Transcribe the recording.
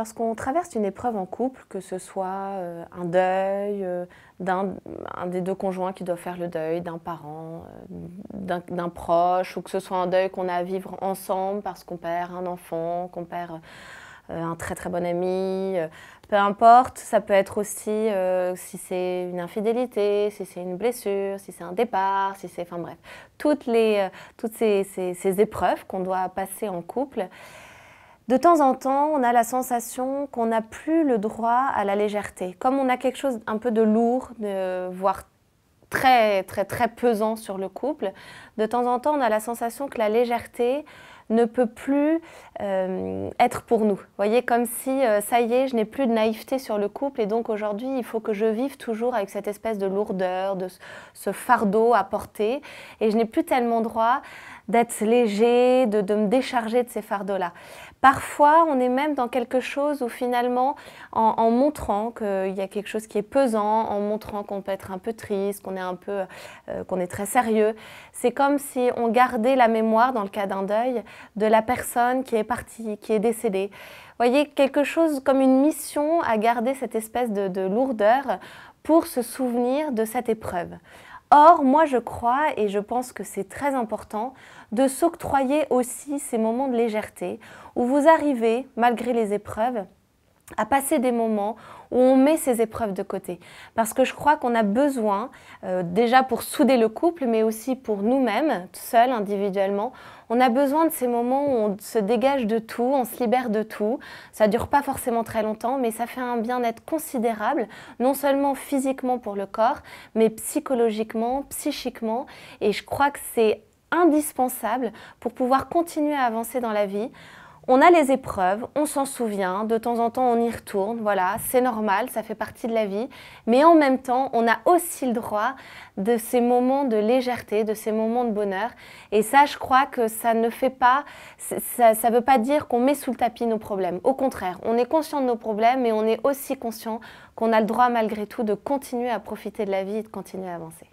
Lorsqu'on traverse une épreuve en couple, que ce soit un deuil un des deux conjoints qui doit faire le deuil d'un parent, d'un proche, ou que ce soit un deuil qu'on a à vivre ensemble parce qu'on perd un enfant, qu'on perd un très très bon ami, peu importe, ça peut être aussi si c'est une infidélité, si c'est une blessure, si c'est un départ, si c'est, enfin bref, toutes ces épreuves qu'on doit passer en couple. De temps en temps, on a la sensation qu'on n'a plus le droit à la légèreté. Comme on a quelque chose un peu de lourd, voire très, très, très pesant sur le couple, de temps en temps, on a la sensation que la légèreté ne peut plus être pour nous. Vous voyez, comme si, ça y est, je n'ai plus de naïveté sur le couple et donc aujourd'hui, il faut que je vive toujours avec cette espèce de lourdeur, de ce fardeau à porter et je n'ai plus tellement droit d'être léger, de me décharger de ces fardeaux-là. Parfois, on est même dans quelque chose où finalement, en montrant qu'il y a quelque chose qui est pesant, en montrant qu'on peut être un peu triste, qu'on est très sérieux, c'est comme si on gardait la mémoire, dans le cas d'un deuil, de la personne qui est partie, qui est décédée. Vous voyez, quelque chose comme une mission à garder cette espèce de lourdeur pour se souvenir de cette épreuve. Or, moi je crois, et je pense que c'est très important, de s'octroyer aussi ces moments de légèreté où vous arrivez, malgré les épreuves, à passer des moments où on met ces épreuves de côté. Parce que je crois qu'on a besoin, déjà pour souder le couple, mais aussi pour nous-mêmes, seuls, individuellement, on a besoin de ces moments où on se dégage de tout, on se libère de tout. Ça ne dure pas forcément très longtemps, mais ça fait un bien-être considérable, non seulement physiquement pour le corps, mais psychologiquement, psychiquement. Et je crois que c'est indispensable pour pouvoir continuer à avancer dans la vie. On a les épreuves, on s'en souvient, de temps en temps on y retourne, voilà, c'est normal, ça fait partie de la vie. Mais en même temps, on a aussi le droit de ces moments de légèreté, de ces moments de bonheur. Et ça, je crois que ça ne fait pas, ça veut pas dire qu'on met sous le tapis nos problèmes. Au contraire, on est conscient de nos problèmes, mais on est aussi conscient qu'on a le droit malgré tout de continuer à profiter de la vie et de continuer à avancer.